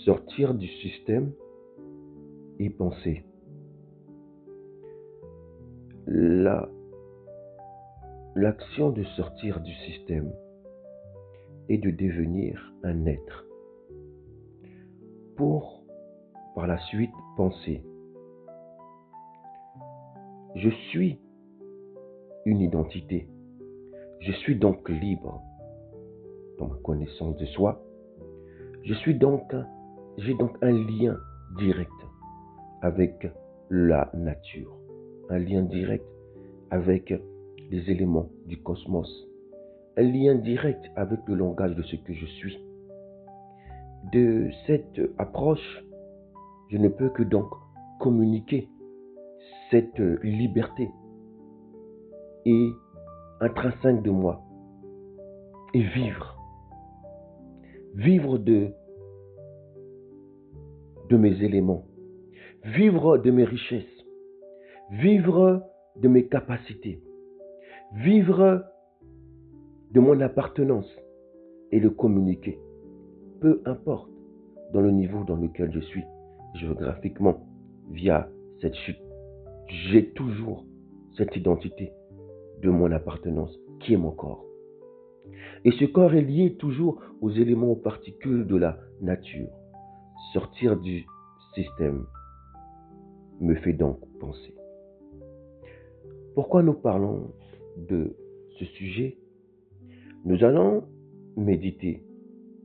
Sortir du système et penser. L'action de sortir du système est de devenir un être pour, par la suite, penser. Je suis une identité. Je suis donc libre dans ma connaissance de soi. J'ai donc un lien direct avec la nature, un lien direct avec les éléments du cosmos, un lien direct avec le langage de ce que je suis. De cette approche, je ne peux que donc communiquer cette liberté et intrinsèque de moi et vivre de mes éléments, vivre de mes richesses, vivre de mes capacités, vivre de mon appartenance et le communiquer, peu importe dans le niveau dans lequel je suis géographiquement via cette chute. J'ai toujours cette identité de mon appartenance qui est mon corps. Et ce corps est lié toujours aux éléments, aux particules de la nature. Sortir du système me fait donc penser. Pourquoi nous parlons de ce sujet? Nous allons méditer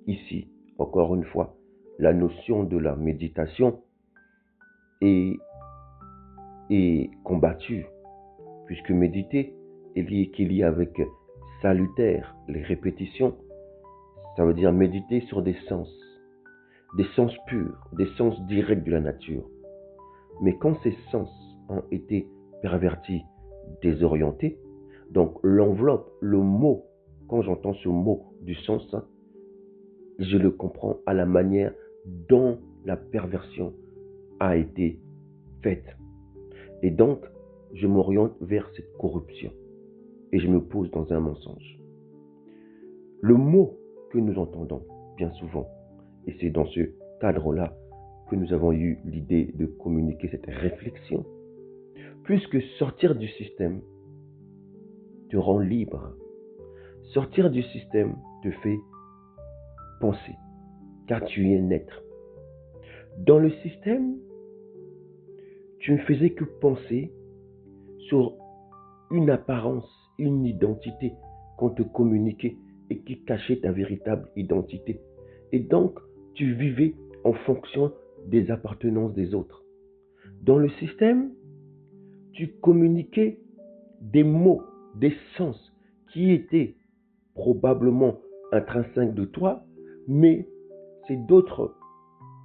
ici, encore une fois, la notion de la méditation est combattue, puisque méditer est lié avec salutaire, les répétitions. Ça veut dire méditer sur des sens purs, des sens directs de la nature. Mais quand ces sens ont été pervertis, désorientés, donc l'enveloppe, le mot, quand j'entends ce mot du sens, je le comprends à la manière dont la perversion a été faite. Et donc, je m'oriente vers cette corruption et je me pose dans un mensonge. Le mot que nous entendons bien souvent, et c'est dans ce cadre-là que nous avons eu l'idée de communiquer cette réflexion, puisque sortir du système te rend libre. Sortir du système te fait penser, car tu es un être. Dans le système, tu ne faisais que penser sur une apparence, une identité qu'on te communiquait et qui cachait ta véritable identité. Et donc, tu vivais en fonction des appartenances des autres. Dans le système, tu communiquais des mots, des sens qui étaient probablement intrinsèques de toi, mais c'est d'autres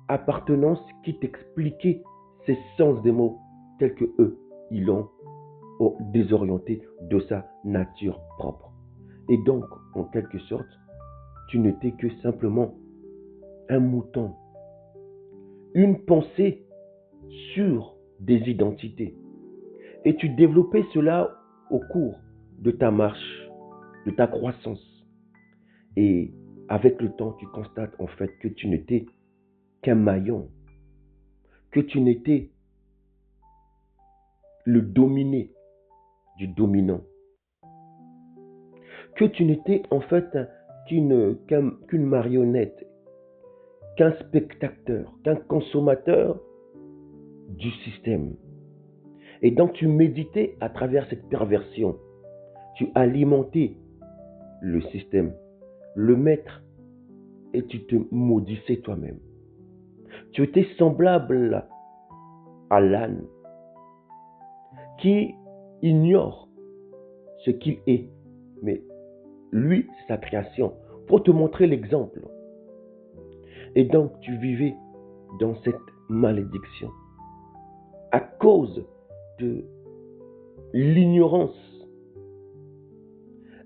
appartenances qui t'expliquaient ces sens des mots tels que eux, ils l'ont désorienté de sa nature propre. Et donc, en quelque sorte, tu n'étais que simplement un mouton, une pensée sur des identités. Et tu développais cela au cours de ta marche, de ta croissance. Et avec le temps, tu constates en fait que tu n'étais qu'un maillon, que tu n'étais le dominé du dominant, que tu n'étais en fait qu'une marionnette, qu'un spectateur, qu'un consommateur du système. Et donc tu méditais à travers cette perversion. Tu alimentais le système, le maître, et tu te maudissais toi-même. Tu étais semblable à l'âne qui ignore ce qu'il est, mais lui, c'est sa création, pour te montrer l'exemple. Et donc, tu vivais dans cette malédiction à cause de l'ignorance,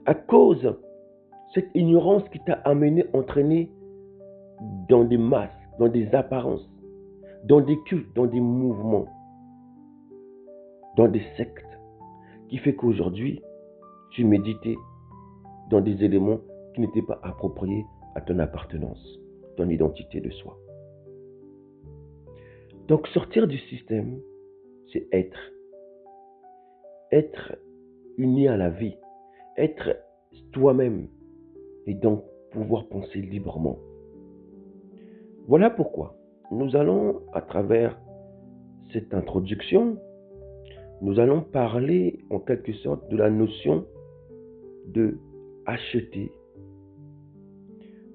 à cause de cette ignorance qui t'a entraîné dans des masses, dans des apparences, dans des cultes, dans des mouvements, dans des sectes, qui fait qu'aujourd'hui, tu méditais dans des éléments qui n'étaient pas appropriés à ton appartenance, ton identité de soi. Donc sortir du système, c'est être. Être uni à la vie. Être toi-même. Et donc pouvoir penser librement. Voilà pourquoi nous allons, à travers cette introduction, nous allons parler en quelque sorte de la notion de acheter,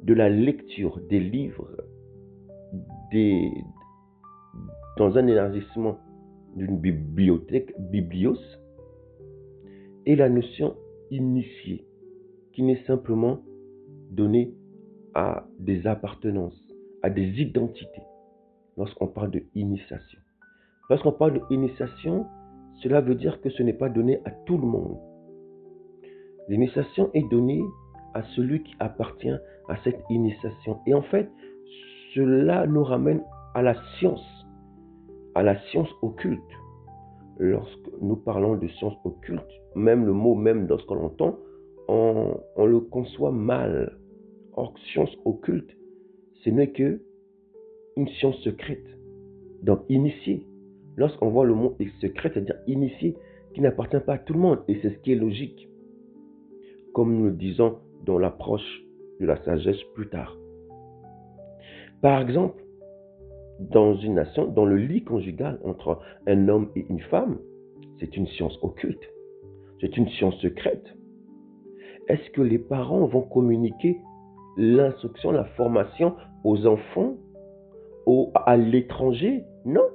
de la lecture des livres, des, dans un élargissement d'une bibliothèque, biblios, et la notion initiée, qui n'est simplement donnée à des appartenances, à des identités, lorsqu'on parle de initiation. Lorsqu'on parle d'initiation, cela veut dire que ce n'est pas donné à tout le monde. L'initiation est donnée à celui qui appartient à cette initiation. Et en fait, cela nous ramène à la science occulte. Lorsque nous parlons de science occulte, même le mot, même lorsqu'on l'entend, on le conçoit mal. Or, science occulte, ce n'est que une science secrète. Donc, initié. Lorsqu'on voit le mot secret, c'est-à-dire initié, qui n'appartient pas à tout le monde. Et c'est ce qui est logique. Comme nous le disons dans l'approche de la sagesse plus tard. Par exemple, dans une nation, dans le lit conjugal entre un homme et une femme, c'est une science occulte. C'est une science secrète. Est-ce que les parents vont communiquer l'instruction, la formation aux enfants, à l'étranger? Non.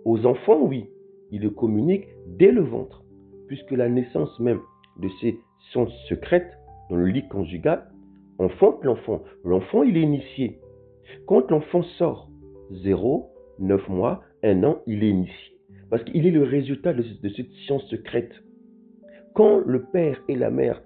Aux enfants, oui. Ils le communiquent dès le ventre, puisque la naissance même de ces sciences secrètes dans le lit conjugal enfante l'enfant. L'enfant, il est initié. Quand l'enfant sort, 0, 9 mois, 1 an, il est initié. Parce qu'il est le résultat de cette science secrète. Quand le père et la mère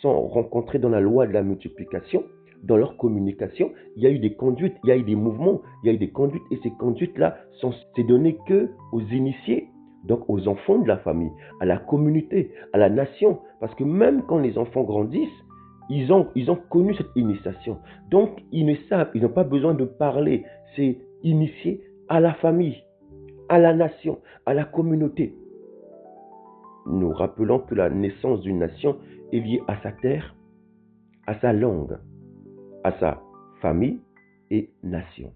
sont rencontrés dans la loi de la multiplication, dans leur communication, il y a eu des conduites, il y a eu des mouvements, il y a eu des conduites, et ces conduites-là c'est donné que aux initiés, donc aux enfants de la famille, à la communauté, à la nation, parce que même quand les enfants grandissent, ils ont connu cette initiation. Donc, ils ne savent, ils n'ont pas besoin de parler, c'est initié à la famille, à la nation, à la communauté. Nous rappelons que la naissance d'une nation est liée à sa terre, à sa langue, à sa famille et nation.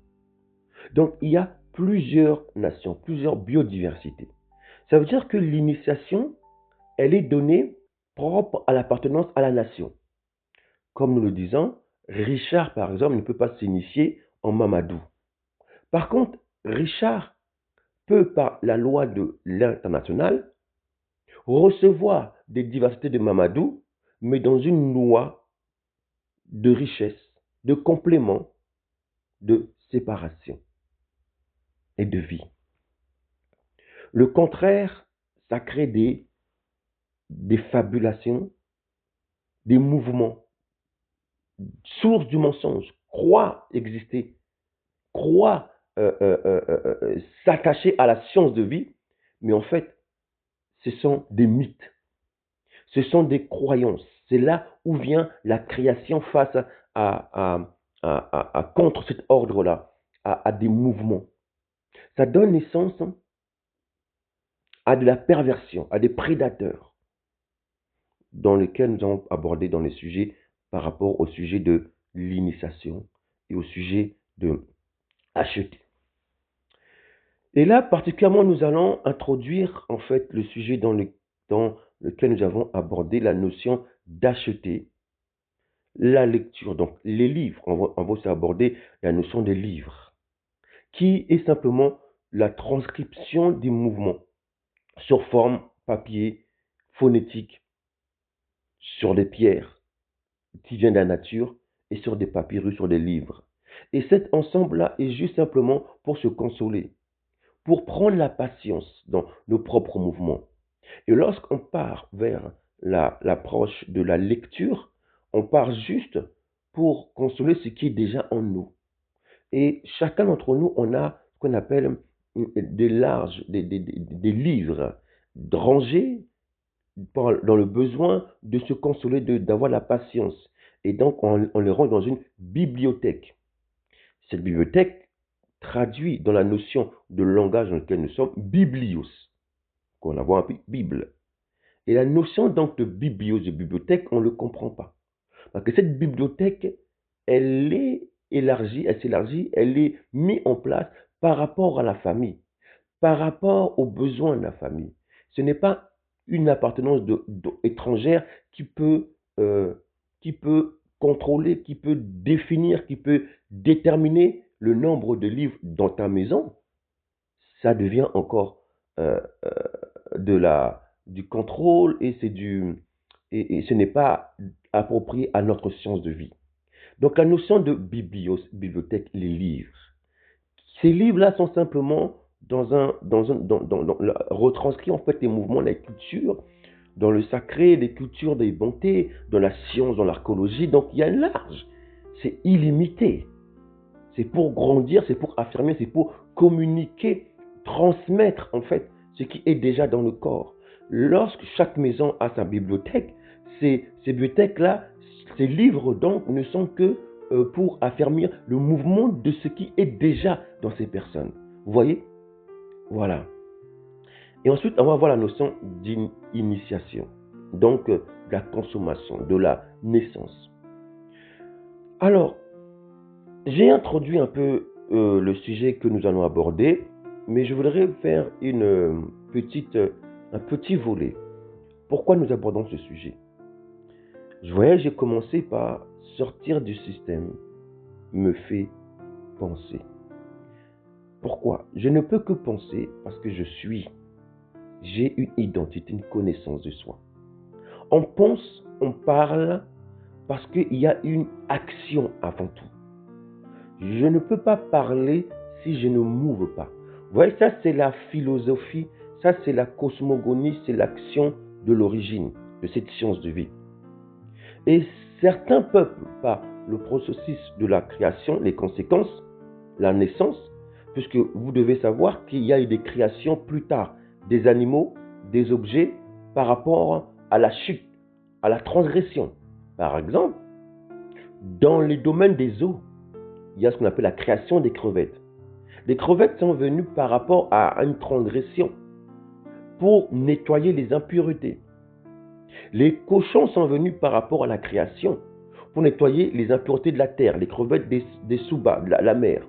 Donc, il y a plusieurs nations, plusieurs biodiversités. Ça veut dire que l'initiation, elle est donnée propre à l'appartenance à la nation. Comme nous le disons, Richard, par exemple, ne peut pas s'initier en Mamadou. Par contre, Richard peut, par la loi de l'international, recevoir des diversités de Mamadou, mais dans une loi de richesse, de complément, de séparation et de vie. Le contraire, ça crée des fabulations, des mouvements, source du mensonge, croit exister, croit s'attacher à la science de vie, mais en fait, ce sont des mythes, ce sont des croyances. C'est là où vient la création face contre cet ordre-là, à des mouvements. Ça donne naissance à de la perversion, à des prédateurs, dans lesquels nous allons aborder dans les sujets par rapport au sujet de l'initiation et au sujet de acheter. Et là, particulièrement, nous allons introduire en fait le sujet dans lequel nous avons abordé la notion d'acheter, la lecture, donc les livres. On va aussi aborder la notion des livres, qui est simplement la transcription des mouvements sur forme papier, phonétique, sur des pierres qui viennent de la nature et sur des papyrus, sur des livres. Et cet ensemble-là est juste simplement pour se consoler, pour prendre la patience dans nos propres mouvements. Et lorsqu'on part vers l'approche de la lecture, on part juste pour consoler ce qui est déjà en nous. Et chacun d'entre nous, on a ce qu'on appelle des livres rangés dans le besoin de se consoler, d'avoir la patience. Et donc, on les range dans une bibliothèque. Cette bibliothèque traduit dans la notion de langage dans lequel nous sommes, biblios, qu'on a appelé Bible. Et la notion donc de biblios, de bibliothèque, on ne le comprend pas. Parce que cette bibliothèque, elle est élargie, elle s'élargit, elle est mise en place par rapport à la famille, par rapport aux besoins de la famille. Ce n'est pas une appartenance étrangère euh, qui peut contrôler, qui peut définir, qui peut déterminer le nombre de livres dans ta maison. Ça devient encore euh, euh, du contrôle et ce n'est pas approprié à notre science de vie. Donc la notion de bibliothèque, les livres. Ces livres-là sont simplement retranscrits en fait les mouvements, la culture, dans le sacré, les cultures des bontés, dans la science, dans l'archéologie. Donc il y a un large. C'est illimité. C'est pour grandir, c'est pour affirmer, c'est pour communiquer, transmettre en fait ce qui est déjà dans le corps. Lorsque chaque maison a sa bibliothèque, ces bibliothèques-là, ces livres donc ne sont que pour affermir le mouvement de ce qui est déjà dans ces personnes. Vous voyez? Voilà. Et ensuite, on va voir la notion d'initiation, donc de la consommation, de la naissance. Alors, j'ai introduit un peu le sujet que nous allons aborder, mais je voudrais faire un petit volet. Pourquoi nous abordons ce sujet? J'ai commencé par sortir du système me fait penser. Pourquoi? Je ne peux que penser parce que j'ai une identité, une connaissance de soi. On pense, on parle parce qu'il y a une action avant tout. Je ne peux pas parler si je ne m'ouvre pas. Vous voyez, ça c'est la philosophie, ça c'est la cosmogonie, c'est l'action de l'origine de cette science de vie. Et certains peuples, par le processus de la création, les conséquences, la naissance, puisque vous devez savoir qu'il y a eu des créations plus tard, des animaux, des objets, par rapport à la chute, à la transgression. Par exemple, dans les domaines des eaux, il y a ce qu'on appelle la création des crevettes. Les crevettes sont venues par rapport à une transgression pour nettoyer les impuretés. Les cochons sont venus par rapport à la création pour nettoyer les impuretés de la terre, les crevettes des sous-bas, de la mer.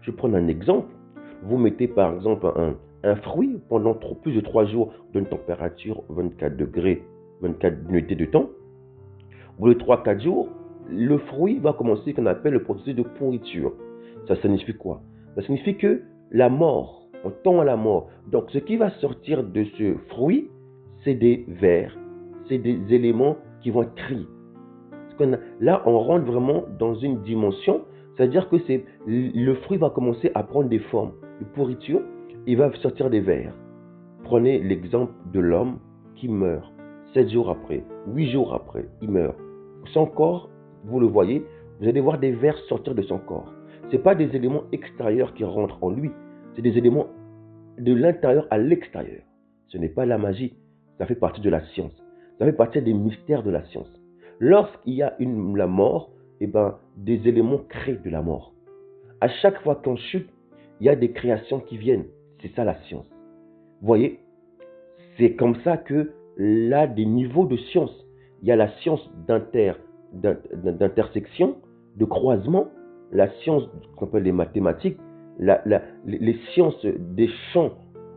Je vais prendre un exemple. Vous mettez par exemple un fruit pendant plus de 3 jours d'une température 24 degrés, 24 unités de temps. Au bout de 3-4 jours, le fruit va commencer ce qu'on appelle le processus de pourriture. Ça signifie quoi? Ça signifie que la mort, on tend à la mort. Donc ce qui va sortir de ce fruit, c'est des vers, c'est des éléments qui vont être crus. Là, on rentre vraiment dans une dimension, c'est-à-dire que le fruit va commencer à prendre des formes de pourriture, il va sortir des vers. Prenez l'exemple de l'homme qui meurt 7 jours après, 8 jours après, il meurt. Son corps, vous le voyez, vous allez voir des vers sortir de son corps. Ce n'est pas des éléments extérieurs qui rentrent en lui, c'est des éléments de l'intérieur à l'extérieur. Ce n'est pas la magie, ça fait partie de la science. Ça fait partie des mystères de la science. Lorsqu'il y a la mort, des éléments créent de la mort. À chaque fois qu'on chute, il y a des créations qui viennent. C'est ça la science. Vous voyez, c'est comme ça que là, des niveaux de science. Il y a la science d'intersection, de croisement, la science qu'on appelle les mathématiques, les sciences des champs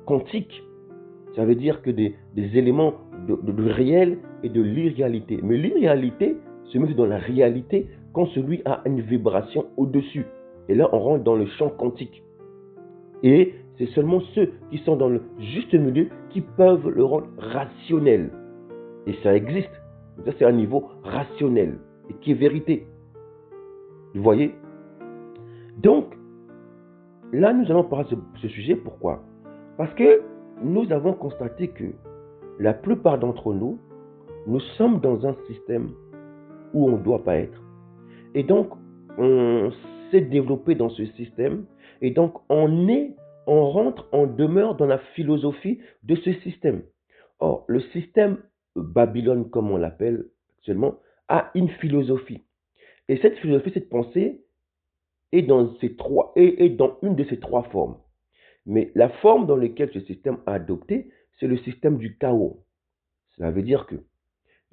quantiques. Ça veut dire que des éléments de réel et de l'irréalité. Mais l'irréalité se met dans la réalité quand celui a une vibration au-dessus. Et là, on rentre dans le champ quantique. Et c'est seulement ceux qui sont dans le juste milieu qui peuvent le rendre rationnel. Et ça existe. Ça, c'est un niveau rationnel et qui est vérité. Vous voyez? Donc, là, nous allons parler de ce sujet. Pourquoi? Parce que nous avons constaté que la plupart d'entre nous, nous sommes dans un système où on ne doit pas être. Et donc, on s'est développé dans ce système. Et donc, on rentre, on demeure dans la philosophie de ce système. Or, le système Babylone, comme on l'appelle actuellement, a une philosophie. Et cette philosophie, cette pensée, est dans dans une de ces trois formes. Mais la forme dans laquelle ce système a adopté, c'est le système du chaos. Cela veut dire que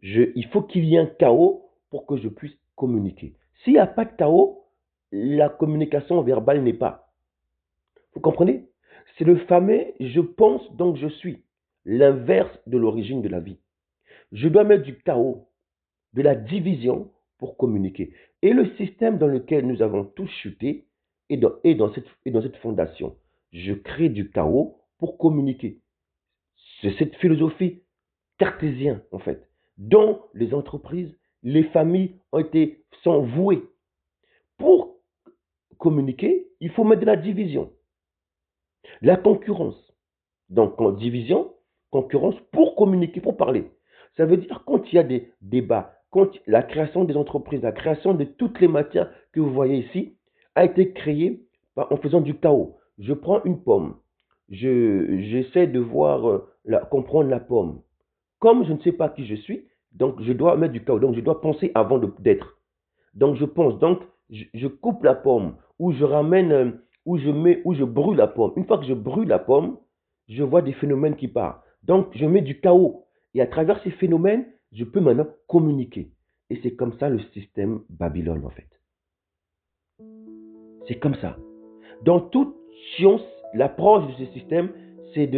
il faut qu'il y ait un chaos pour que je puisse communiquer. S'il n'y a pas de chaos, la communication verbale n'est pas. Vous comprenez? C'est le fameux je pense donc je suis, l'inverse de l'origine de la vie. Je dois mettre du chaos, de la division pour communiquer. Et le système dans lequel nous avons tous chuté est dans cette fondation. Je crée du chaos pour communiquer. C'est cette philosophie cartésienne, en fait, dont les entreprises, les familles sont vouées. Pour communiquer, il faut mettre de la division, la concurrence. Donc, en division, concurrence pour communiquer, pour parler. Ça veut dire quand il y a des débats, quand la création des entreprises, la création de toutes les matières que vous voyez ici a été créée en faisant du chaos. Je prends une pomme, j'essaie de voir, comprendre la pomme. Comme je ne sais pas qui je suis, donc je dois mettre du chaos. Donc je dois penser avant d'être. Donc je pense, donc je coupe la pomme, ou je ramène, ou je brûle la pomme. Une fois que je brûle la pomme, je vois des phénomènes qui partent. Donc je mets du chaos. Et à travers ces phénomènes, je peux maintenant communiquer. Et c'est comme ça le système Babylone, en fait. C'est comme ça. Dans toute science, l'approche de ce système, c'est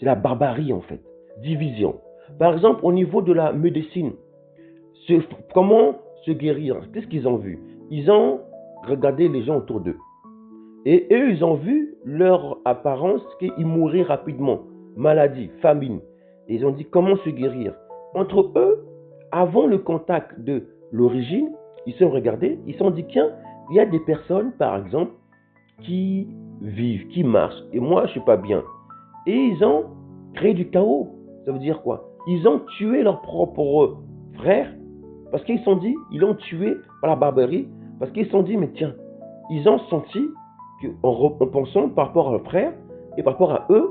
la barbarie, en fait. Division. Par exemple, au niveau de la médecine, comment se guérir? Qu'est-ce qu'ils ont vu? Ils ont regardé les gens autour d'eux. Et eux, ils ont vu leur apparence qu'ils mourraient rapidement. Maladie, famine. Et ils ont dit comment se guérir. Entre eux, avant le contact de l'origine, ils se sont regardés, ils se sont dit tiens, il y a des personnes, par exemple, qui vivent, qui marchent, et moi, je ne suis pas bien. Et ils ont créé du chaos. Ça veut dire quoi? Ils ont tué leurs propres frères parce qu'ils se sont dit, ils l'ont tué par la barbarie, parce qu'ils se sont dit, mais tiens, ils ont senti qu'en pensant par rapport à leurs frères et par rapport à eux,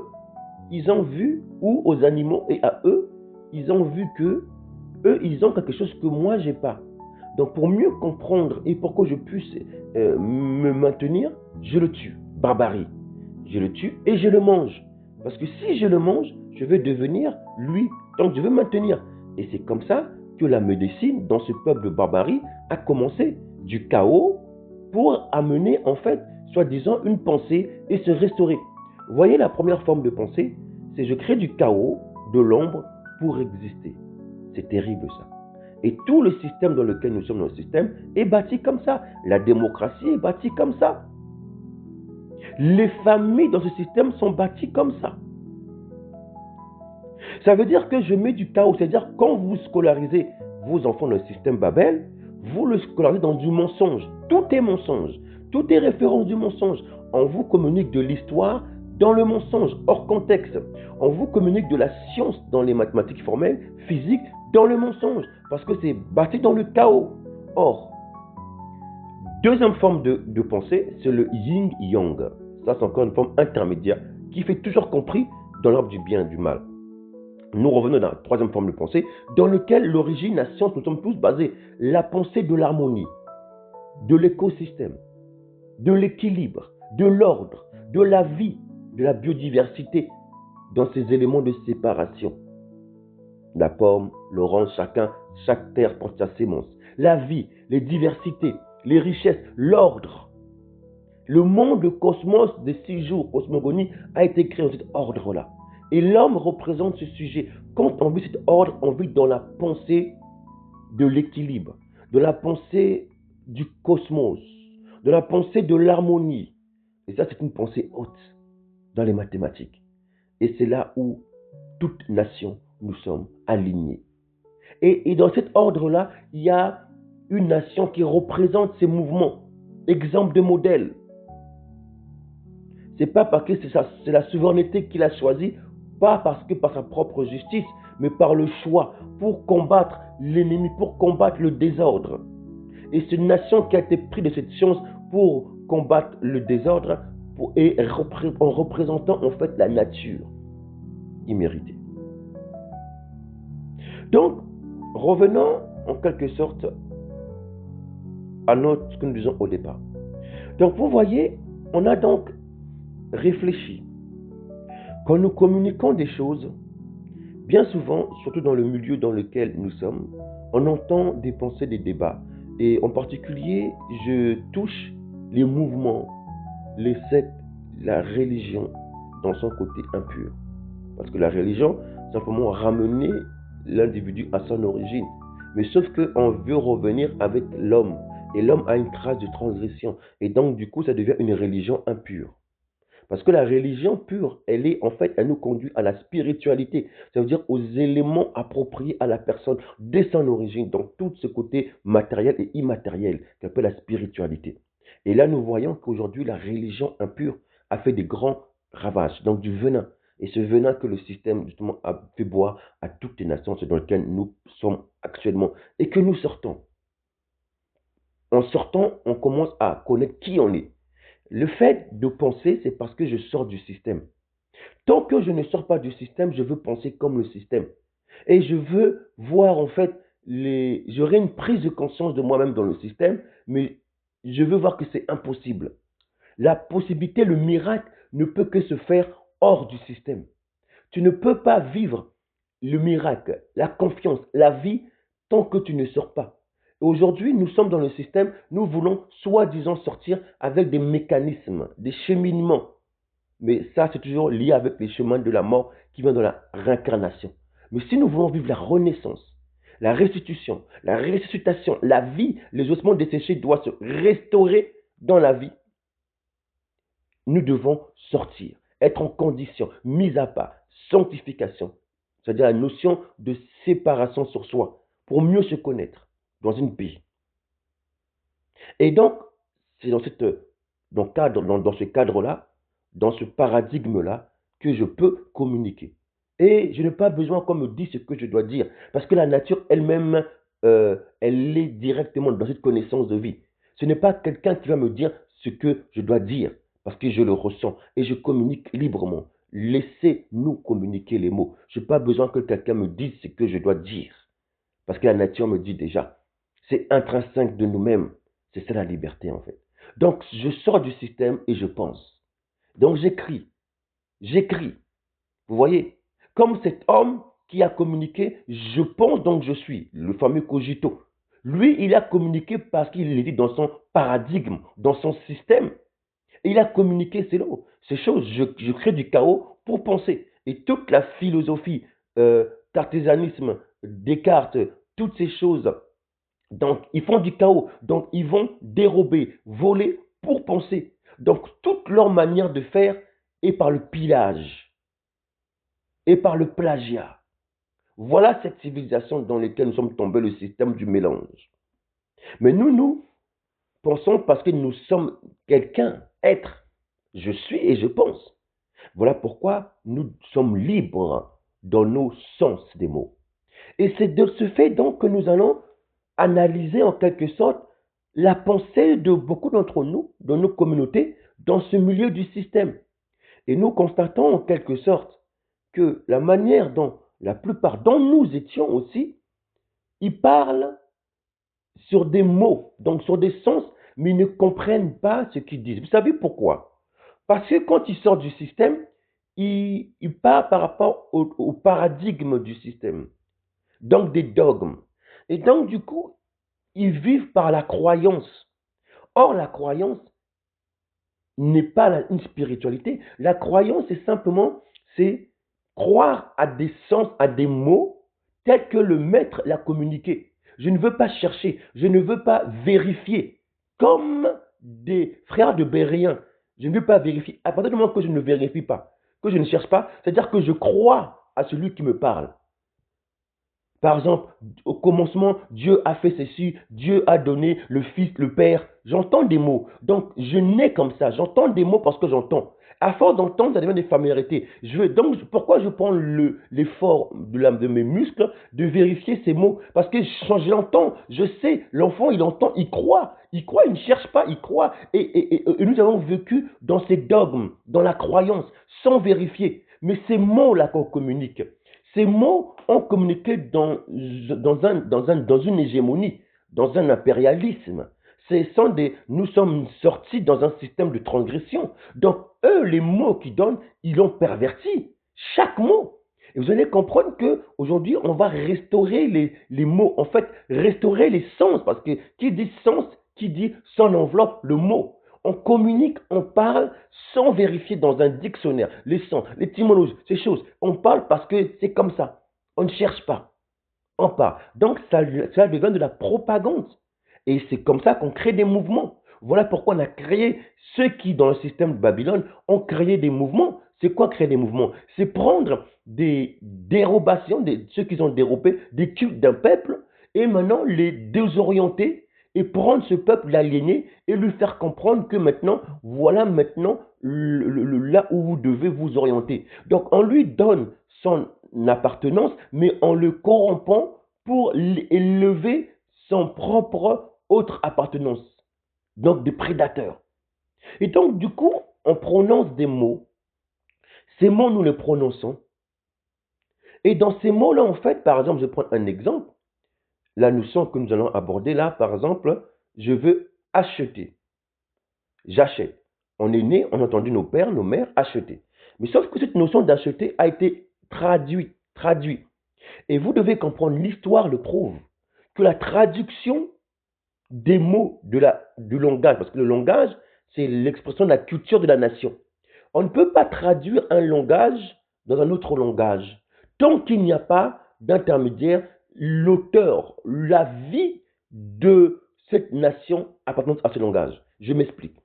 ils ont vu, ou aux animaux et à eux, ils ont vu que eux, ils ont quelque chose que moi, j'ai pas. Donc, pour mieux comprendre et pour que je puisse me maintenir, je le tue. Barbarie. Je le tue et je le mange. Parce que si je le mange, je vais devenir lui. Donc, je veux maintenir. Et c'est comme ça que la médecine, dans ce peuple de barbarie, a commencé du chaos pour amener, en fait, soi-disant, une pensée et se restaurer. Vous voyez, la première forme de pensée, c'est je crée du chaos, de l'ombre, pour exister. C'est terrible, ça. Et tout le système dans lequel nous sommes dans le système est bâti comme ça. La démocratie est bâtie comme ça. Les familles dans ce système sont bâties comme ça. Ça veut dire que je mets du chaos. C'est-à-dire quand vous scolarisez vos enfants dans le système Babel, vous le scolarisez dans du mensonge. Tout est mensonge. Tout est référence du mensonge. On vous communique de l'histoire dans le mensonge, hors contexte. On vous communique de la science dans les mathématiques formelles, physique, dans le mensonge. Parce que c'est bâti dans le chaos. Or, deuxième forme de pensée, c'est le yin-yang. Ça, c'est encore une forme intermédiaire qui fait toujours compris dans l'ordre du bien et du mal. Nous revenons dans la troisième forme de pensée, dans laquelle l'origine, la science, nous sommes tous basés. La pensée de l'harmonie, de l'écosystème, de l'équilibre, de l'ordre, de la vie, de la biodiversité, dans ces éléments de séparation. La pomme, l'orange, chaque terre porte sa sémence. La vie, les diversités, les richesses, l'ordre. Le monde, le cosmos des 6 jours, cosmogonie, a été créé dans cet ordre-là. Et l'homme représente ce sujet. Quand on vit cet ordre, on vit dans la pensée de l'équilibre, de la pensée du cosmos, de la pensée de l'harmonie. Et ça, c'est une pensée haute dans les mathématiques. Et c'est là où toute nation, nous sommes alignés. Et dans cet ordre-là, il y a une nation qui représente ces mouvements. Exemple de modèle. C'est pas parce que c'est la souveraineté qu'il a choisi, pas parce que par sa propre justice, mais par le choix pour combattre l'ennemi, pour combattre le désordre. Et c'est une nation qui a été prise de cette science pour combattre le désordre en représentant en fait la nature imméritée. Donc, revenons en quelque sorte à ce que nous disons au départ. Donc vous voyez, on a donc réfléchi. Quand nous communiquons des choses, bien souvent, surtout dans le milieu dans lequel nous sommes, on entend des pensées, des débats. Et en particulier, je touche les mouvements, les sectes, la religion dans son côté impur. Parce que la religion, simplement ramener l'individu à son origine. Mais sauf qu'on veut revenir avec l'homme. Et l'homme a une trace de transgression. Et donc, du coup, ça devient une religion impure. Parce que la religion pure, elle nous conduit à la spiritualité. Ça veut dire aux éléments appropriés à la personne dès son origine, dans tout ce côté matériel et immatériel qu'appelle la spiritualité. Et là, nous voyons qu'aujourd'hui, la religion impure a fait des grands ravages, donc du venin. Et ce venin que le système, justement, a fait boire à toutes les nations, c'est dans lequel nous sommes actuellement. Et que nous sortons. En sortant, on commence à connaître qui on est. Le fait de penser, c'est parce que je sors du système. Tant que je ne sors pas du système, je veux penser comme le système. Et je veux voir, en fait, j'aurai une prise de conscience de moi-même dans le système, mais je veux voir que c'est impossible. La possibilité, le miracle ne peut que se faire hors du système. Tu ne peux pas vivre le miracle, la confiance, la vie, tant que tu ne sors pas. Aujourd'hui, nous sommes dans le système, nous voulons soi-disant sortir avec des mécanismes, des cheminements. Mais ça, c'est toujours lié avec les chemins de la mort qui viennent de la réincarnation. Mais si nous voulons vivre la renaissance, la restitution, la ressuscitation, la vie, les ossements desséchés doivent se restaurer dans la vie, nous devons sortir, être en condition, mise à part, sanctification, c'est-à-dire la notion de séparation sur soi, pour mieux se connaître dans une paix. Et donc, c'est dans ce cadre-là, dans ce paradigme-là, que je peux communiquer. Et je n'ai pas besoin qu'on me dise ce que je dois dire, parce que la nature elle-même, elle est directement dans cette connaissance de vie. Ce n'est pas quelqu'un qui va me dire ce que je dois dire, parce que je le ressens et je communique librement. Laissez-nous communiquer les mots. Je n'ai pas besoin que quelqu'un me dise ce que je dois dire, parce que la nature me dit déjà. C'est intrinsèque de nous-mêmes. C'est ça la liberté en fait. Donc je sors du système et je pense. Donc j'écris. J'écris. Vous voyez, comme cet homme qui a communiqué, je pense donc je suis, le fameux cogito. Lui, il a communiqué parce qu'il était dans son paradigme, dans son système. Et il a communiqué ces choses. Je crée du chaos pour penser. Et toute la philosophie, cartésianisme, Descartes, toutes ces choses, donc ils font du chaos. Donc ils vont dérober, voler pour penser. Donc toute leur manière de faire est par le pillage et par le plagiat. Voilà cette civilisation dans laquelle nous sommes tombés, le système du mélange. Mais nous pensons parce que nous sommes quelqu'un, être. Je suis et je pense. Voilà pourquoi nous sommes libres dans nos sens des mots. Et c'est de ce fait donc que nous allons analyser en quelque sorte la pensée de beaucoup d'entre nous, dans nos communautés, dans ce milieu du système. Et nous constatons en quelque sorte que la manière dont la plupart dont nous étions aussi, ils parlent sur des mots, donc sur des sens, mais ils ne comprennent pas ce qu'ils disent. Vous savez pourquoi? Parce que quand ils sortent du système, ils parlent par rapport au paradigme du système, donc des dogmes. Et donc, du coup, ils vivent par la croyance. Or, la croyance n'est pas une spiritualité. La croyance, c'est croire à des sens, à des mots tels que le maître l'a communiqué. Je ne veux pas chercher, je ne veux pas vérifier. Comme des frères de Bérien, je ne veux pas vérifier. À partir du moment que je ne vérifie pas, que je ne cherche pas, c'est-à-dire que je crois à celui qui me parle. Par exemple, au commencement, Dieu a fait ceci, Dieu a donné le Fils, le Père. J'entends des mots. Donc, je nais comme ça. J'entends des mots parce que j'entends. À force d'entendre, ça devient des familiarités. Donc, pourquoi je prends l'effort de mes muscles de vérifier ces mots? Parce que quand je l'entends, je sais, l'enfant, il entend, il croit. Il croit, il ne cherche pas, il croit. Et nous avons vécu dans ces dogmes, dans la croyance, sans vérifier. Mais ces mots-là qu'on communique, ces mots ont communiqué dans une hégémonie, dans un impérialisme. Nous sommes sortis dans un système de transgression. Donc, eux, les mots qu'ils donnent, ils l'ont perverti. Chaque mot. Et vous allez comprendre qu'aujourd'hui, on va restaurer les mots. En fait, restaurer les sens. Parce que qui dit sens, qui dit son enveloppe, le mot. On communique, on parle sans vérifier dans un dictionnaire les sens, l'étymologie, ces choses. On parle parce que c'est comme ça. On ne cherche pas. On parle. Donc, ça devient de la propagande. Et c'est comme ça qu'on crée des mouvements. Voilà pourquoi on a créé, ceux qui, dans le système de Babylone, ont créé des mouvements. C'est quoi créer des mouvements? C'est prendre des dérobations, ceux qui ont dérobé, des cultes d'un peuple, et maintenant les désorienter, et prendre ce peuple, l'aliéner, et lui faire comprendre que maintenant, voilà maintenant là où vous devez vous orienter. Donc, on lui donne son appartenance, mais en le corrompant pour élever son propre autre appartenance. Donc des prédateurs. Et donc du coup, on prononce des mots. Ces mots, nous les prononçons. Et dans ces mots-là, en fait, par exemple, je prends un exemple. La notion que nous allons aborder là, par exemple, je veux acheter. J'achète. On est né, on a entendu nos pères, nos mères acheter. Mais sauf que cette notion d'acheter a été traduite. Et vous devez comprendre, l'histoire le prouve, que la traduction des mots du langage, parce que le langage, c'est l'expression de la culture de la nation. On ne peut pas traduire un langage dans un autre langage tant qu'il n'y a pas d'intermédiaire, l'auteur, la vie de cette nation appartenant à ce langage. Je m'explique.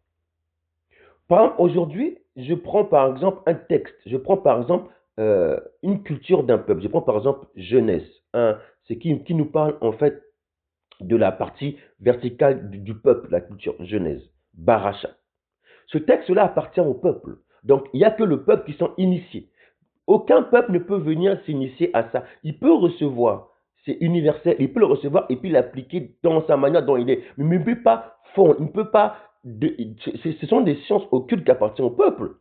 Par exemple, aujourd'hui, je prends par exemple un texte, je prends par exemple une culture d'un peuple, je prends par exemple Genèse, c'est qui nous parle en fait de la partie verticale du peuple, la culture Genèse, Baracha. Ce texte-là appartient au peuple. Donc, il n'y a que le peuple qui sont initiés. Aucun peuple ne peut venir s'initier à ça. Il peut recevoir, c'est universel, il peut le recevoir et puis l'appliquer dans sa manière dont il est. Mais il ne peut pas fondre, il ne peut pas. Ce sont des sciences occultes qui appartiennent au peuple.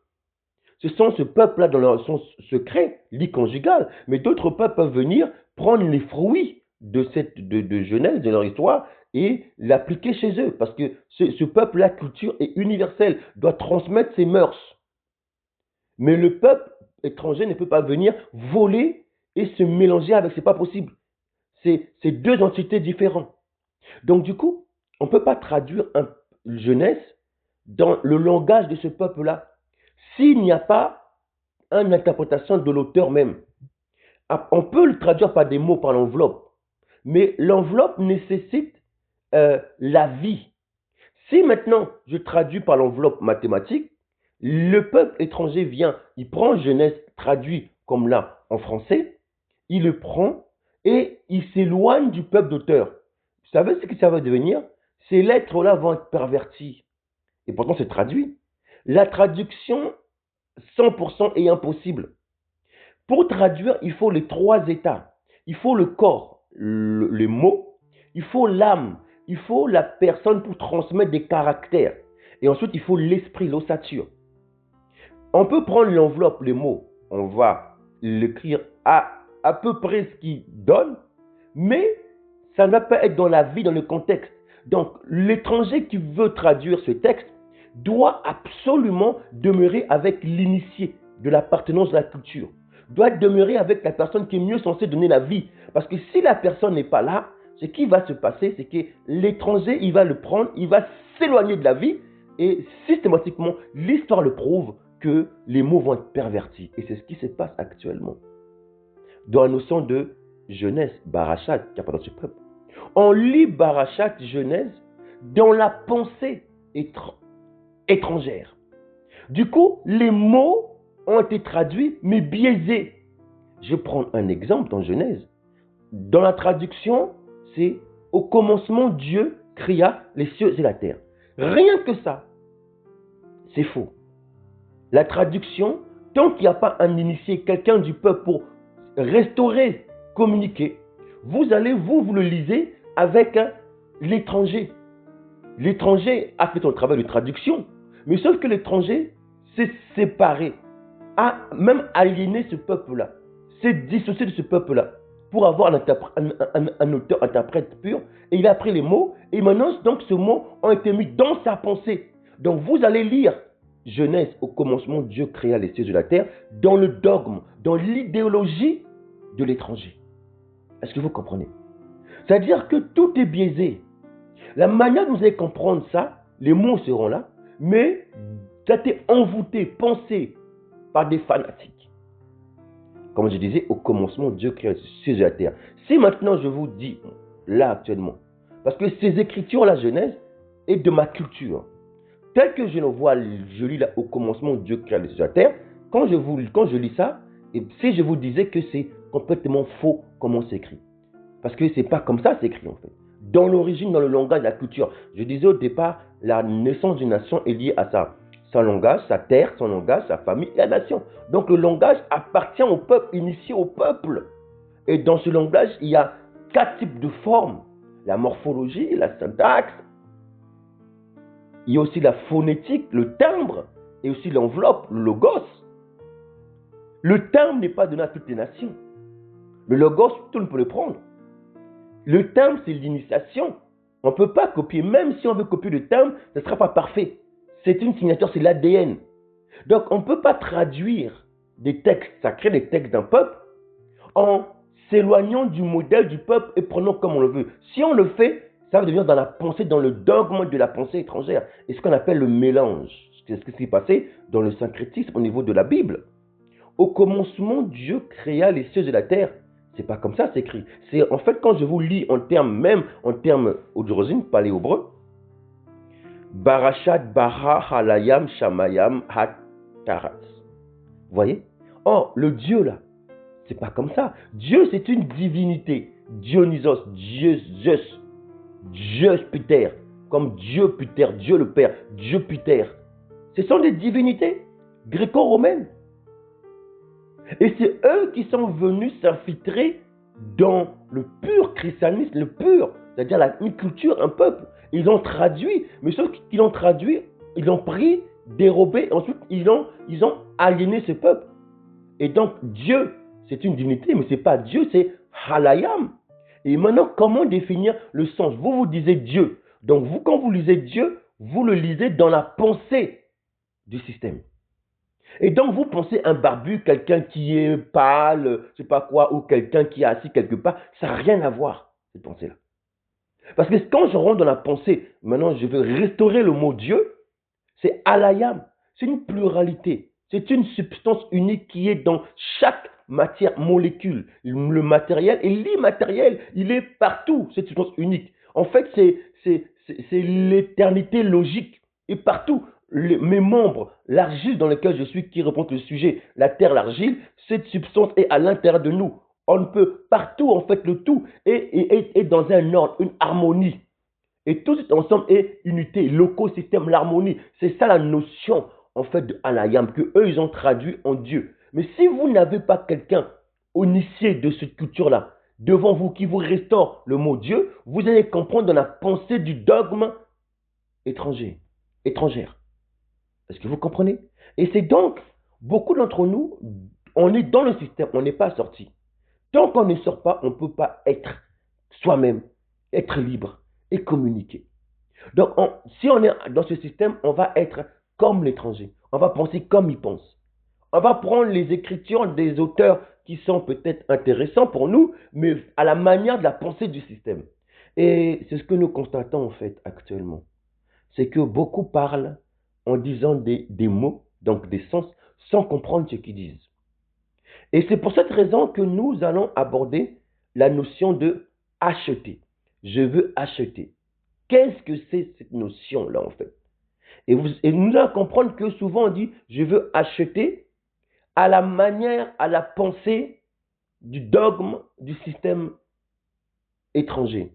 Ce sont ce peuple-là dans leur sens secret, lit conjugal. Mais d'autres peuples peuvent venir prendre les fruits de Genèse, de leur histoire, et l'appliquer chez eux. Parce que ce peuple-là, culture est universelle, doit transmettre ses mœurs. Mais le peuple étranger ne peut pas venir voler et se mélanger avec, c'est pas possible. C'est deux entités différentes. Donc du coup, on ne peut pas traduire un Genèse dans le langage de ce peuple-là s'il n'y a pas une interprétation de l'auteur même. On peut le traduire par des mots, par l'enveloppe, mais l'enveloppe nécessite la vie. Si maintenant je traduis par l'enveloppe mathématique, le peuple étranger vient, il prend Genèse traduit comme là en français, il le prend et il s'éloigne du peuple d'auteur. Vous savez ce que ça va devenir? Ces lettres-là vont être perverties. Et pourtant c'est traduit. La traduction 100% est impossible. Pour traduire, il faut les trois états. Il faut le corps, les mots, il faut l'âme, il faut la personne pour transmettre des caractères. Et ensuite, il faut l'esprit, l'ossature. On peut prendre l'enveloppe, les mots, on va l'écrire à peu près ce qu'il donne, mais ça ne va pas être dans la vie, dans le contexte. Donc, l'étranger qui veut traduire ce texte doit absolument demeurer avec l'initié de l'appartenance de la culture. Doit demeurer avec la personne qui est mieux censée donner la vie. Parce que si la personne n'est pas là, ce qui va se passer, c'est que l'étranger, il va le prendre, il va s'éloigner de la vie et systématiquement, l'histoire le prouve que les mots vont être pervertis. Et c'est ce qui se passe actuellement. Dans la notion de Genèse, Barachat, qui appartient à ce peuple. On lit Barachat, Genèse, dans la pensée étrangère. Du coup, les mots ont été traduits, mais biaisés. Je prends un exemple dans Genèse. Dans la traduction, c'est au commencement, Dieu créa les cieux et la terre. Rien que ça, c'est faux. La traduction, tant qu'il n'y a pas un initié, quelqu'un du peuple pour restaurer, communiquer, vous allez, vous le lisez avec l'étranger. L'étranger a fait son travail de traduction, mais sauf que l'étranger s'est séparé, a même aliéné ce peuple-là, s'est dissocié de ce peuple-là. pour avoir un auteur-interprète pur. Et il a pris les mots, et maintenant, donc, ces mots ont été mis dans sa pensée. Donc, vous allez lire Genèse, au commencement, Dieu créa les cieux et la terre, dans le dogme, dans l'idéologie de l'étranger. Est-ce que vous comprenez? C'est-à-dire que tout est biaisé. La manière dont vous allez comprendre ça, les mots seront là, mais ça a été envoûté, pensé par des fanatiques. Comme je disais, au commencement, Dieu créa les cieux et la terre. Si maintenant je vous dis, là actuellement, parce que ces écritures, la Genèse, est de ma culture, tel que je le vois, je lis là, au commencement, Dieu créa les cieux et la terre, quand je lis ça, et si je vous disais que c'est complètement faux comment c'est écrit. Parce que c'est pas comme ça c'est écrit en fait. Dans l'origine, dans le langage, la culture. Je disais au départ, la naissance d'une nation est liée à ça. Son langage, sa terre, son langage, sa famille et la nation. Donc le langage appartient au peuple, initié au peuple. Et dans ce langage, il y a 4 types de formes. La morphologie, la syntaxe. Il y a aussi la phonétique, le timbre, et aussi l'enveloppe, le logos. Le timbre n'est pas donné à toutes les nations. Le logos, tout le monde peut le prendre. Le timbre, c'est l'initiation. On ne peut pas copier. Même si on veut copier le timbre, ce ne sera pas parfait. C'est une signature, c'est l'ADN. Donc, on ne peut pas traduire des textes sacrés, des textes d'un peuple, en s'éloignant du modèle du peuple et prenant comme on le veut. Si on le fait, ça va devenir dans la pensée, dans le dogme de la pensée étrangère. Et ce qu'on appelle le mélange. C'est ce qui s'est passé dans le syncrétisme au niveau de la Bible. Au commencement, Dieu créa les cieux et la terre. C'est pas comme ça, c'est écrit. C'est en fait quand je vous lis en termes d'origine, pas les hébreux. Barachat, bara, halayam, shamayam, hatarat. Vous voyez? Or, le Dieu là, c'est pas comme ça. Dieu, c'est une divinité. Dionysos, Dieu, Zeus, Jupiter, comme Dieu Jupiter, Dieu le Père, Jupiter. Ce sont des divinités gréco-romaines. Et c'est eux qui sont venus s'infiltrer dans le pur christianisme, le pur, c'est-à-dire une culture, un peuple. Ils ont traduit, mais sauf qu'ils l'ont traduit, ils l'ont pris, dérobé, ensuite ils ont aliéné ce peuple. Et donc Dieu, c'est une divinité, mais ce n'est pas Dieu, c'est Halayam. Et maintenant, comment définir le sens? Vous disiez Dieu. Donc vous, quand vous lisez Dieu, vous le lisez dans la pensée du système. Et donc, vous pensez un barbu, quelqu'un qui est pâle, je ne sais pas quoi, ou quelqu'un qui est assis quelque part, ça n'a rien à voir, cette pensée-là. Parce que quand je rentre dans la pensée, maintenant je veux restaurer le mot Dieu, c'est alayam, c'est une pluralité, c'est une substance unique qui est dans chaque matière, molécule, le matériel et l'immatériel, il est partout, cette substance unique. En fait, c'est l'éternité logique, et partout. Mes membres, l'argile dans laquelle je suis, qui représente le sujet, la terre, l'argile, cette substance est à l'intérieur de nous. On peut partout, en fait, le tout est dans un ordre, une harmonie. Et tout ensemble est unité, l'écosystème, l'harmonie. C'est ça la notion, en fait, de Alayam, que eux, ils ont traduit en Dieu. Mais si vous n'avez pas quelqu'un initié de cette culture-là, devant vous, qui vous restaure le mot Dieu, vous allez comprendre dans la pensée du dogme étrangère. Est-ce que vous comprenez? Et c'est donc, beaucoup d'entre nous, on est dans le système, on n'est pas sorti. Tant qu'on ne sort pas, on ne peut pas être soi-même, être libre et communiquer. Donc, si on est dans ce système, on va être comme l'étranger. On va penser comme il pense. On va prendre les écritures des auteurs qui sont peut-être intéressants pour nous, mais à la manière de la pensée du système. Et c'est ce que nous constatons en fait actuellement. C'est que beaucoup parlent en disant des mots, donc des sens, sans comprendre ce qu'ils disent. Et c'est pour cette raison que nous allons aborder la notion de acheter. Je veux acheter. Qu'est-ce que c'est cette notion-là en fait? Et nous allons comprendre que souvent on dit je veux acheter à la manière, à la pensée du dogme du système étranger.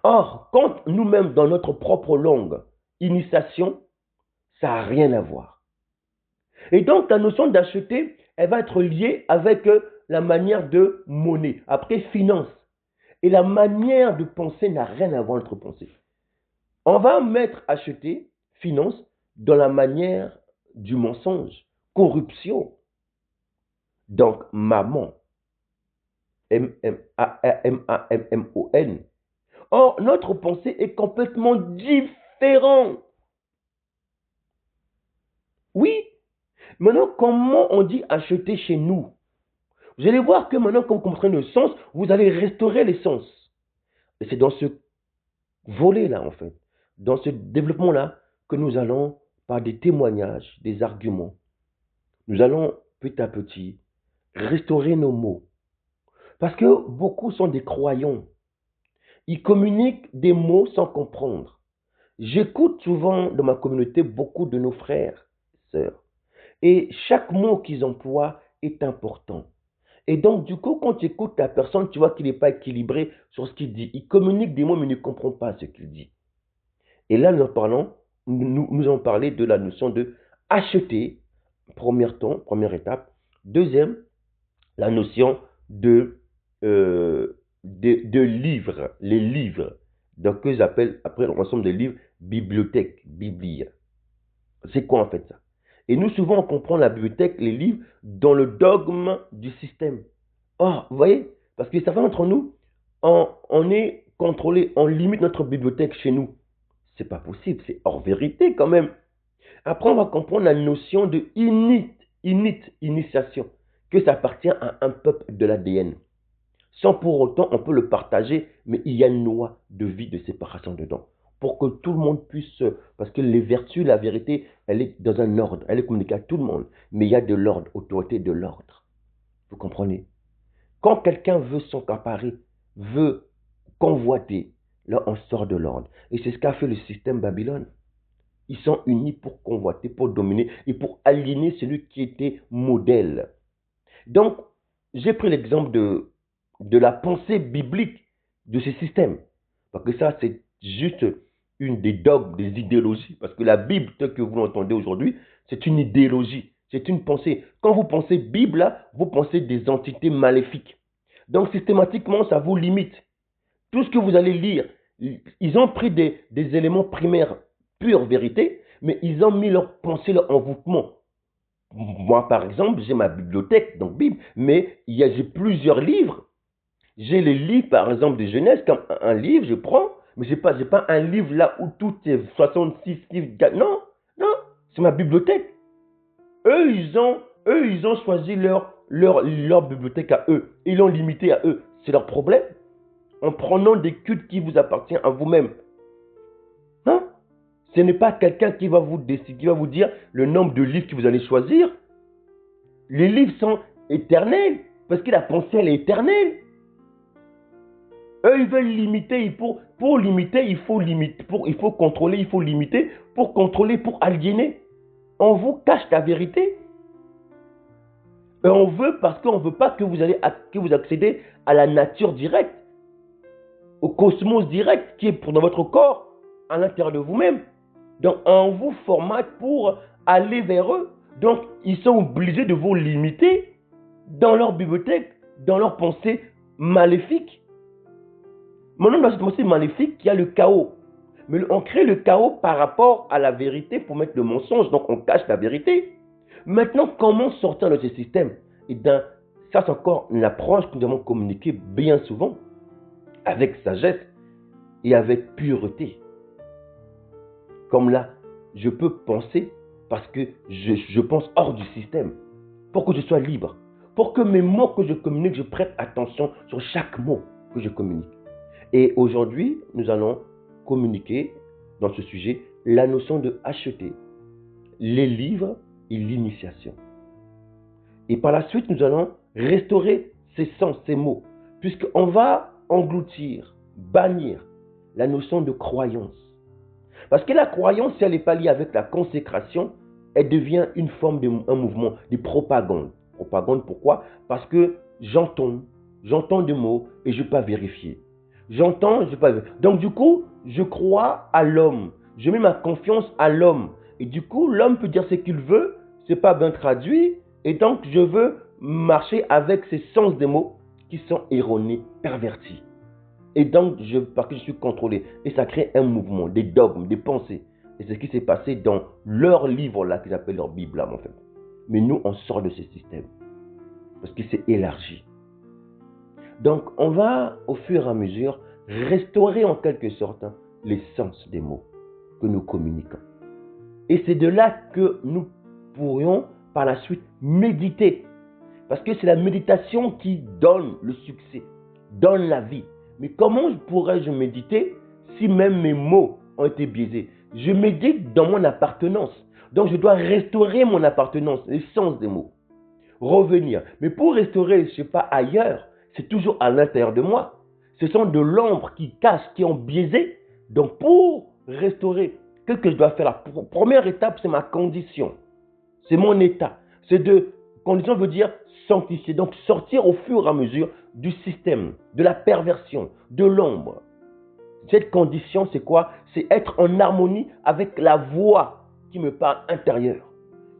Or, quand nous-mêmes dans notre propre langue, initiation, ça n'a rien à voir. Et donc, la notion d'acheter, elle va être liée avec la manière de monnaie. Après, finance. Et la manière de penser n'a rien à voir avec notre pensée. On va mettre acheter, finance, dans la manière du mensonge, corruption. Donc, maman. M-A-M-M-O-N. Or, notre pensée est complètement différente. Oui. Maintenant, comment on dit acheter chez nous? Vous allez voir que maintenant, quand vous comprenez le sens, vous allez restaurer les sens. Et c'est dans ce volet-là, en fait, dans ce développement-là, que nous allons, par des témoignages, des arguments, nous allons petit à petit restaurer nos mots. Parce que beaucoup sont des croyants. Ils communiquent des mots sans comprendre. J'écoute souvent dans ma communauté beaucoup de nos frères, sœurs. Et chaque mot qu'ils emploient est important. Et donc, du coup, quand tu écoutes la personne, tu vois qu'il n'est pas équilibré sur ce qu'il dit. Il communique des mots, mais ne comprend pas ce qu'il dit. Et là, nous allons parler de la notion de acheter, première étape. Deuxième, la notion de livres, les livres. Donc, que j'appelle, après l'ensemble des livres, bibliothèque, biblia. C'est quoi en fait ça? Et nous, souvent, on comprend la bibliothèque, les livres, dans le dogme du système. Oh, vous voyez? Parce que certains d'entre nous, on est contrôlé, on limite notre bibliothèque chez nous. C'est pas possible, c'est hors vérité quand même. Après, on va comprendre la notion de initiation, que ça appartient à un peuple de l'ADN. Sans pour autant, on peut le partager, mais il y a une loi de vie, de séparation dedans. Pour que tout le monde puisse, parce que les vertus, la vérité, elle est dans un ordre, elle est communiquée à tout le monde, mais il y a de l'ordre, autorité de l'ordre. Vous comprenez? Quand quelqu'un veut s'accaparer, veut convoiter, là on sort de l'ordre. Et c'est ce qu'a fait le système Babylone. Ils sont unis pour convoiter, pour dominer et pour aliéner celui qui était modèle. Donc, j'ai pris l'exemple de la pensée biblique de ce système. Parce que ça, c'est juste une des dogmes, des idéologies. Parce que la Bible, telle que vous l'entendez aujourd'hui, c'est une idéologie, c'est une pensée. Quand vous pensez Bible, là, vous pensez des entités maléfiques. Donc, systématiquement, ça vous limite. Tout ce que vous allez lire, ils ont pris des éléments primaires, pure vérité, mais ils ont mis leur pensée, leur envoûtement. Moi, par exemple, j'ai ma bibliothèque, donc Bible, mais j'ai plusieurs livres. J'ai les livres, par exemple, de Genèse, comme un livre, je prends, mais j'ai pas un livre là où tout est 66 livres. Non, non, c'est ma bibliothèque. Eux, ils ont choisi leur bibliothèque à eux. Ils l'ont limité à eux. C'est leur problème. En prenant des cultes qui vous appartiennent à vous-même. Hein? Ce n'est pas quelqu'un qui va vous décider, qui va vous dire le nombre de livres que vous allez choisir. Les livres sont éternels, parce que la pensée, elle est éternelle. Eux, ils veulent limiter. Pour limiter, il faut contrôler, il faut limiter. Pour contrôler, pour aliéner. On vous cache la vérité. Et on veut, parce qu'on ne veut pas que vous accédez à la nature directe, au cosmos direct qui est dans votre corps, à l'intérieur de vous-même. Donc, on vous formate pour aller vers eux. Donc, ils sont obligés de vous limiter dans leur bibliothèque, dans leur pensée maléfique. Maintenant, dans cette pensée maléfique, il y a le chaos. Mais on crée le chaos par rapport à la vérité pour mettre le mensonge. Donc, on cache la vérité. Maintenant, comment sortir de ce système? Et bien, ça, c'est encore une approche que nous avons communiquée bien souvent, avec sagesse et avec pureté. Comme là, je peux penser parce que je pense hors du système. Pour que je sois libre. Pour que mes mots que je communique, je prête attention sur chaque mot que je communique. Et aujourd'hui, nous allons communiquer dans ce sujet la notion de acheter les livres et l'initiation. Et par la suite, nous allons restaurer ces sens, ces mots, puisqu'on va engloutir, bannir la notion de croyance. Parce que la croyance, si elle n'est pas liée avec la consécration, elle devient une forme un mouvement de propagande. Propagande, pourquoi? Parce que j'entends des mots et je ne peux pas vérifier. J'entends, je ne peux pas vérifier. Donc du coup, je crois à l'homme. Je mets ma confiance à l'homme. Et du coup, l'homme peut dire ce qu'il veut, ce n'est pas bien traduit. Et donc, je veux marcher avec ces sens des mots qui sont erronés, pervertis. Et donc, parce que je suis contrôlé. Et ça crée un mouvement, des dogmes, des pensées. Et c'est ce qui s'est passé dans leur livre-là, qu'ils appellent leur Bible, là, en fait. Mais nous, on sort de ce système. Parce qu'il s'est élargi. Donc, on va, au fur et à mesure, restaurer en quelque sorte l'essence des mots que nous communiquons. Et c'est de là que nous pourrions, par la suite, méditer. Parce que c'est la méditation qui donne le succès, donne la vie. Mais comment pourrais-je méditer si même mes mots ont été biaisés? Je médite dans mon appartenance. Donc, je dois restaurer mon appartenance, l'essence des mots. Revenir. Mais pour restaurer, je ne sais pas, ailleurs, c'est toujours à l'intérieur de moi. Ce sont de l'ombre qui cachent, qui ont biaisé. Donc, pour restaurer, qu'est-ce que je dois faire? La première étape, c'est ma condition. C'est mon état. Condition veut dire sanctifier. Donc, sortir au fur et à mesure du système, de la perversion, de l'ombre. Cette condition, c'est quoi? C'est être en harmonie avec la voix qui me parle intérieure.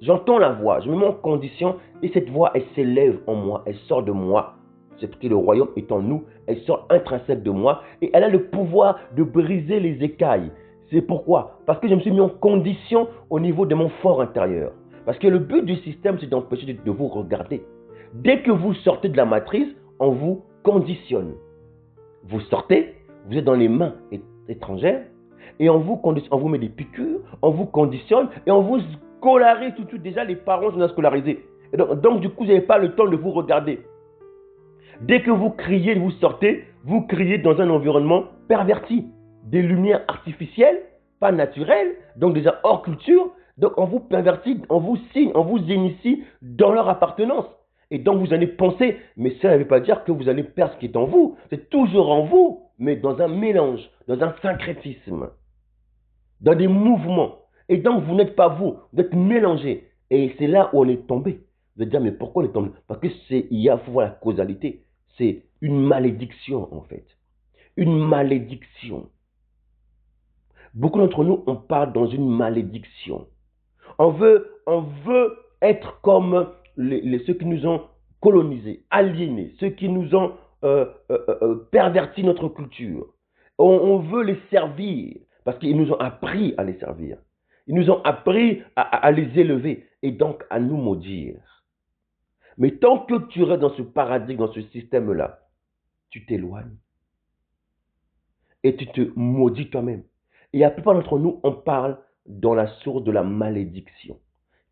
J'entends la voix, je me mets en condition et cette voix, elle s'élève en moi, elle sort de moi. C'est parce que le royaume est en nous, elle sort intrinsèque de moi et elle a le pouvoir de briser les écailles. C'est pourquoi? Parce que je me suis mis en condition au niveau de mon fort intérieur. Parce que le but du système, c'est d'empêcher de vous regarder. Dès que vous sortez de la matrice, on vous conditionne. Vous sortez, vous êtes dans les mains étrangères et on vous met des piqûres, on vous conditionne et on vous scolarise tout de suite. Déjà, les parents sont scolarisés. Et donc, du coup, vous n'avez pas le temps de vous regarder. Dès que vous criez, vous sortez, vous criez dans un environnement perverti. Des lumières artificielles, pas naturelles, donc déjà hors culture. Donc, on vous pervertit, on vous signe, on vous initie dans leur appartenance. Et donc, vous allez penser, mais ça ne veut pas dire que vous allez perdre ce qui est en vous. C'est toujours en vous, mais dans un mélange, dans un syncrétisme, dans des mouvements. Et donc, vous n'êtes pas vous, vous êtes mélangé. Et c'est là où on est tombé. Vous allez dire, mais pourquoi on est tombé? Parce que faut voir la causalité. C'est une malédiction, en fait. Une malédiction. Beaucoup d'entre nous, on part dans une malédiction. On veut être comme ceux qui nous ont colonisés, aliénés, ceux qui nous ont perverti notre culture. On veut les servir parce qu'ils nous ont appris à les servir. Ils nous ont appris à les élever et donc à nous maudire. Mais tant que tu restes dans ce paradigme, dans ce système-là, tu t'éloignes et tu te maudis toi-même. Et la plupart d'entre nous, on parle dans la source de la malédiction.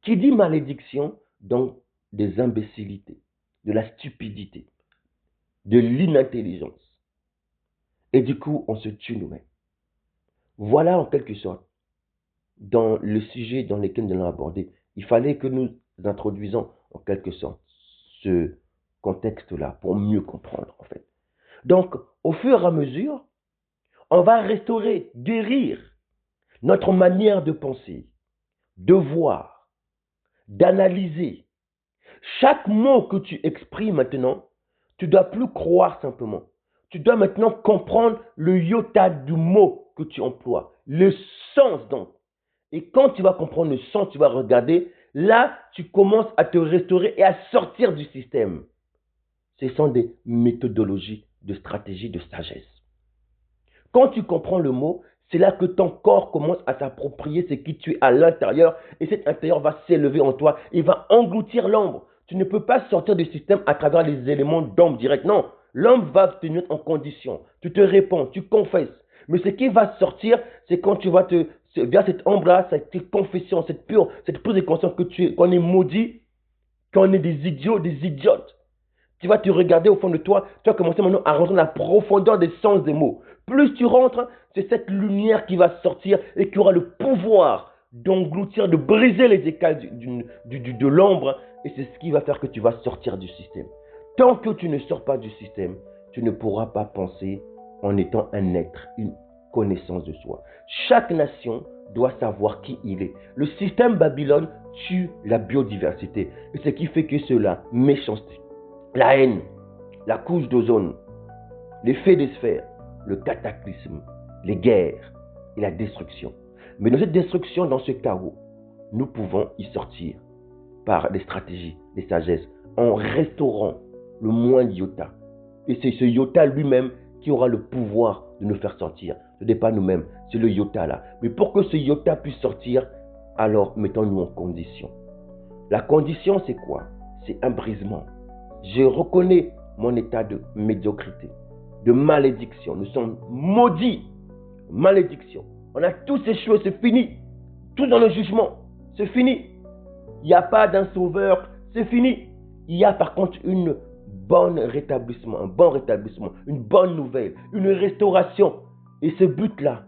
Qui dit malédiction? Donc des imbécilités, de la stupidité, de l'inintelligence. Et du coup, on se tue nous-mêmes. Voilà en quelque sorte, dans le sujet dans lequel nous allons aborder, il fallait que nous introduisons en quelque sorte ce contexte-là pour mieux comprendre en fait. Donc, au fur et à mesure, on va restaurer, guérir notre manière de penser, de voir, d'analyser. Chaque mot que tu exprimes maintenant, tu ne dois plus croire simplement. Tu dois maintenant comprendre le iota du mot que tu emploies, le sens donc. Et quand tu vas comprendre le sens, tu vas regarder, là, tu commences à te restaurer et à sortir du système. Ce sont des méthodologies de stratégie de sagesse. Quand tu comprends le mot, c'est là que ton corps commence à s'approprier ce qui tu es à l'intérieur et cet intérieur va s'élever en toi, il va engloutir l'ombre. Tu ne peux pas sortir du système à travers les éléments d'ombre direct. Non, l'ombre va te mettre en condition. Tu te réponds, tu confesses. Mais ce qui va sortir, c'est quand tu vas vers cette ombre-là, cette confession, cette prise de conscience qu'on est maudit, qu'on est des idiots, des idiotes. Tu vas te regarder au fond de toi, tu vas commencer maintenant à rentrer dans la profondeur des sens des mots. Plus tu rentres, c'est cette lumière qui va sortir et qui aura le pouvoir d'engloutir, de briser les écailles de l'ombre. Et c'est ce qui va faire que tu vas sortir du système. Tant que tu ne sors pas du système, tu ne pourras pas penser en étant un être, une connaissance de soi. Chaque nation doit savoir qui il est. Le système Babylone tue la biodiversité. Et ce qui fait que cela, méchanceté, la haine, la couche d'ozone, l'effet des sphères, le cataclysme, les guerres et la destruction. Mais dans cette destruction, dans ce chaos, nous pouvons y sortir par des stratégies, des sagesses, en restaurant le moindre iota. Et c'est ce iota lui-même qui aura le pouvoir de nous faire sortir. Ce n'est pas nous-mêmes, c'est le iota là. Mais pour que ce iota puisse sortir, alors mettons-nous en condition. La condition, c'est quoi? C'est un brisement. Je reconnais mon état de médiocrité, de malédiction. Nous sommes maudits. Malédiction. On a tous échoué, c'est fini. Tout dans le jugement, c'est fini. Il n'y a pas d'un sauveur, c'est fini. Il y a par contre un bon rétablissement, une bonne nouvelle, une restauration. Et ce but-là,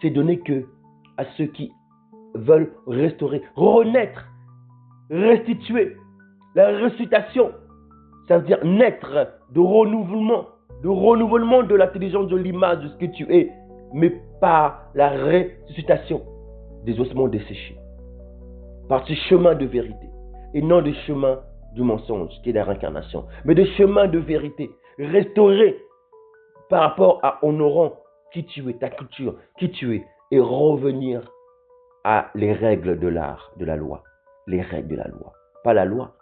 c'est donné que à ceux qui veulent restaurer, renaître, restituer. La ressuscitation, ça veut dire naître de renouvellement de l'intelligence, de l'image de ce que tu es, mais par la ressuscitation des ossements desséchés, par ce chemin de vérité, et non de chemin du mensonge qui est la réincarnation, mais de chemin de vérité, restauré par rapport à honorant qui tu es, ta culture, qui tu es, et revenir à les règles de l'art, de la loi, les règles de la loi, pas la loi.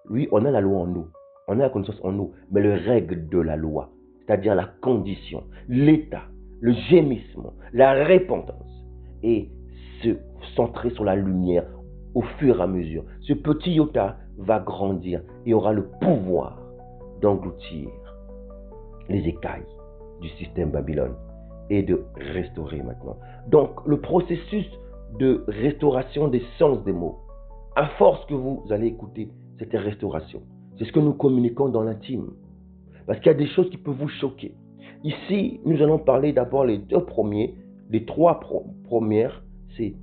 Oui, on a la loi en nous, on a la connaissance en nous, mais les règles de la loi, c'est-à-dire la condition, l'état, le gémissement, la repentance, et se centrer sur la lumière au fur et à mesure. Ce petit iota va grandir et aura le pouvoir d'engloutir les écailles du système Babylone et de restaurer maintenant. Donc, le processus de restauration des sens des mots, à force que vous allez écouter cette restauration, c'est ce que nous communiquons dans l'intime. Parce qu'il y a des choses qui peuvent vous choquer. Ici, nous allons parler d'abord les trois premières, c'est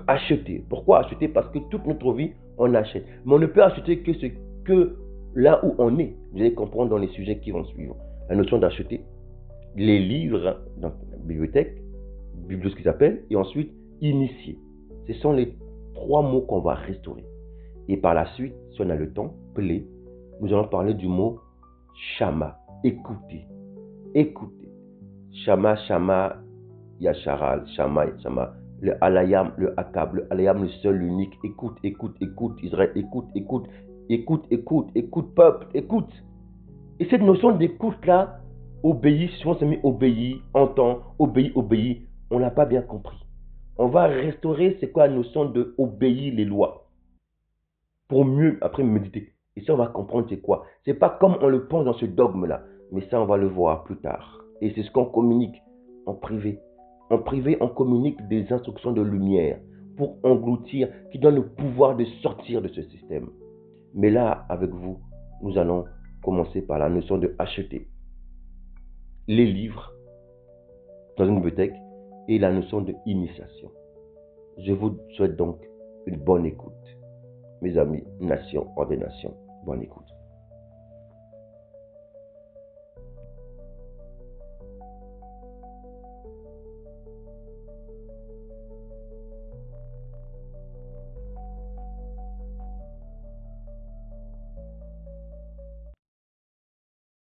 acheter. Pourquoi acheter? Parce que toute notre vie, on achète. Mais on ne peut acheter que là où on est. Vous allez comprendre dans les sujets qui vont suivre. La notion d'acheter les livres dans la bibliothèque, ce qu'ils appellent, et ensuite initier. Ce sont les 3 mots qu'on va restaurer. Et par la suite, si on a le temps, nous allons parler du mot Shama, écoutez. Écoutez. Shama, Yasharal, Shama, le Alayam, le Akab, le Alayam, le seul, l'unique. Écoute, Israël, écoute, peuple, écoute. Et cette notion d'écoute-là, obéit, souvent ça met obéit, entend, obéit, on n'a pas bien compris. On va restaurer, c'est quoi la notion de obéir les lois, pour mieux après méditer. Et ça, on va comprendre c'est quoi. C'est pas comme on le pense dans ce dogme-là, mais ça, on va le voir plus tard. Et c'est ce qu'on communique en privé. En privé, on communique des instructions de lumière pour engloutir, qui donnent le pouvoir de sortir de ce système. Mais là, avec vous, nous allons commencer par la notion de acheter les livres dans une bibliothèque et la notion de initiation. Je vous souhaite donc une bonne écoute. Mes amis, nation hors des nations, bonne écoute.